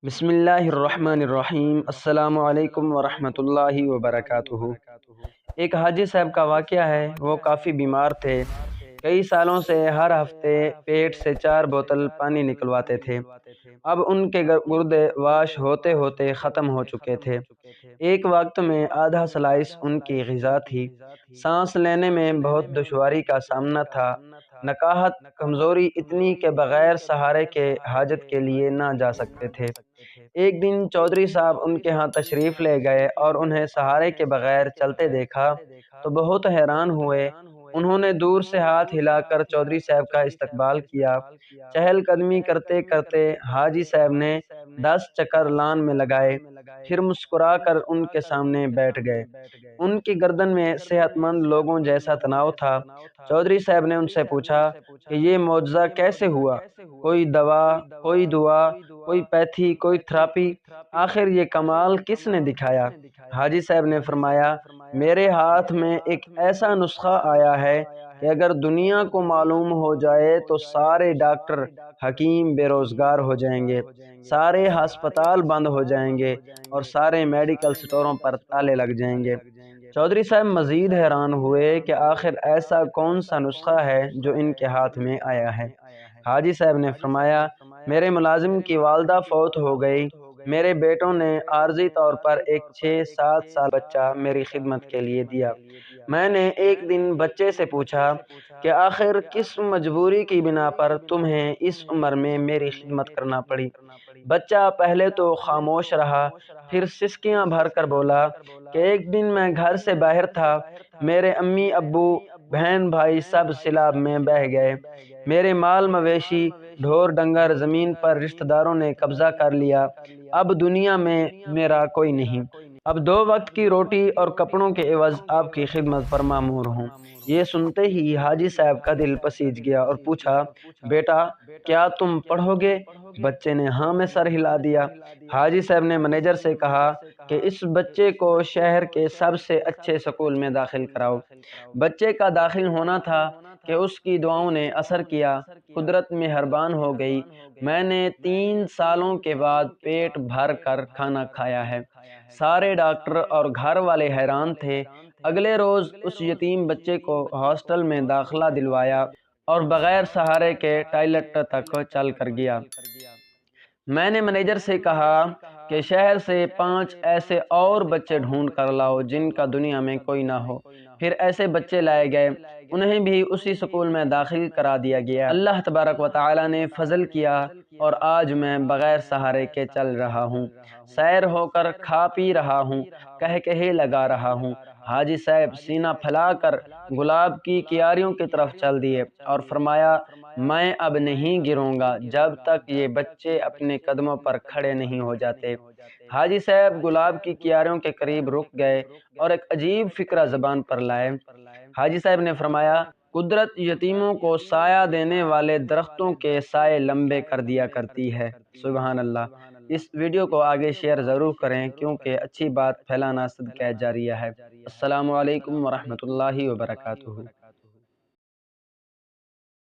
بسم اللہ الرحمن الرحیم۔ السلام علیکم ورحمۃ اللہ وبرکاتہ۔ ایک حاجی صاحب کا واقعہ ہے۔ وہ کافی بیمار تھے۔ کئی سالوں سے ہر ہفتے پیٹ سے 4 بوتل پانی نکلواتے تھے۔ اب ان کے گردے واش ہوتے ہوتے ختم ہو چکے تھے۔ ایک وقت میں آدھا سلائس ان کی غذا تھی۔ سانس لینے میں بہت دشواری کا سامنا تھا۔ نکاہت کمزوری اتنی کہ بغیر سہارے کے حاجت کے لیے نہ جا سکتے تھے۔ ایک دن چودھری صاحب ان کے ہاں تشریف لے گئے اور انہیں سہارے کے بغیر چلتے دیکھا تو بہت حیران ہوئے۔ انہوں نے دور سے ہاتھ ہلا کر چودھری صاحب کا استقبال کیا۔ چہل قدمی کرتے کرتے حاجی صاحب نے 10 چکر لان میں لگائے، پھر مسکرا کر ان کے سامنے بیٹھ گئے۔ ان کی گردن میں صحت مند لوگوں جیسا تناؤ تھا۔ چودھری صاحب نے ان سے پوچھا کہ یہ معجزہ کیسے ہوا؟ کوئی دوا، کوئی دعا، کوئی پیتھی، کوئی تھراپی، آخر یہ کمال کس نے دکھایا؟ حاجی صاحب نے فرمایا، میرے ہاتھ میں ایک ایسا نسخہ آیا ہے کہ اگر دنیا کو معلوم ہو جائے تو سارے ڈاکٹر حکیم بے روزگار ہو جائیں گے، سارے ہسپتال بند ہو جائیں گے اور سارے میڈیکل سٹوروں پر تالے لگ جائیں گے۔ چودھری صاحب مزید حیران ہوئے کہ آخر ایسا کون سا نسخہ ہے جو ان کے ہاتھ میں آیا ہے۔ حاجی صاحب نے فرمایا، میرے ملازم کی والدہ فوت ہو گئی۔ میرے بیٹوں نے عارضی طور پر ایک 6-7 سال بچہ میری خدمت کے لیے دیا۔ میں نے ایک دن بچے سے پوچھا کہ آخر کس مجبوری کی بنا پر تمہیں اس عمر میں میری خدمت کرنا پڑی؟ بچہ پہلے تو خاموش رہا، پھر سسکیاں بھر کر بولا کہ ایک دن میں گھر سے باہر تھا، میرے امی ابو بہن بھائی سب سیلاب میں بہہ گئے، میرے مال مویشی ڈھور ڈنگر زمین پر رشتہ داروں نے قبضہ کر لیا، اب دنیا میں میرا کوئی نہیں، اب 2 وقت کی روٹی اور کپڑوں کے عوض آپ کی خدمت پر مامور ہوں۔ یہ سنتے ہی حاجی صاحب کا دل پسیج گیا اور پوچھا، بیٹا کیا تم پڑھو گے؟ بچے نے ہاں میں سر ہلا دیا۔ حاجی صاحب نے مینیجر سے کہا کہ اس بچے کو شہر کے سب سے اچھے اسکول میں داخل کراؤ۔ بچے کا داخل ہونا تھا کہ اس کی دعاؤں نے اثر کیا، قدرت مہربان ہو گئی۔ میں نے 3 سالوں کے بعد پیٹ بھر کر کھانا کھایا ہے۔ سارے ڈاکٹر اور گھر والے حیران تھے۔ اگلے روز اس یتیم بچے کو ہاسٹل میں داخلہ دلوایا اور بغیر سہارے کے ٹائلٹ تک چل کر گیا۔ میں نے مینیجر سے کہا کہ شہر سے 5 ایسے اور بچے ڈھونڈ کر لاؤ جن کا دنیا میں کوئی نہ ہو۔ پھر ایسے بچے لائے گئے، انہیں بھی اسی سکول میں داخل کرا دیا گیا۔ اللہ تبارک و تعالی نے فضل کیا اور آج میں بغیر سہارے کے چل رہا ہوں، سیر ہو کر کھا پی رہا ہوں، کہے لگا رہا ہوں۔ حاجی صاحب سینہ پھیلا کر گلاب کی کیاریوں کی طرف چل دیے اور فرمایا، میں اب نہیں گروں گا جب تک یہ بچے اپنے قدموں پر کھڑے نہیں ہو جاتے۔ حاجی صاحب گلاب کی کیاریوں کے قریب رک گئے اور ایک عجیب فکرہ زبان پر لائے۔ حاجی صاحب نے فرمایا، قدرت یتیموں کو سایہ دینے والے درختوں کے سائے لمبے کر دیا کرتی ہے۔ سبحان اللہ۔ اس ویڈیو کو آگے شیئر ضرور کریں کیونکہ اچھی بات پھیلانا صدقہ جاریہ ہے۔ السلام علیکم ورحمۃ اللہ وبرکاتہ۔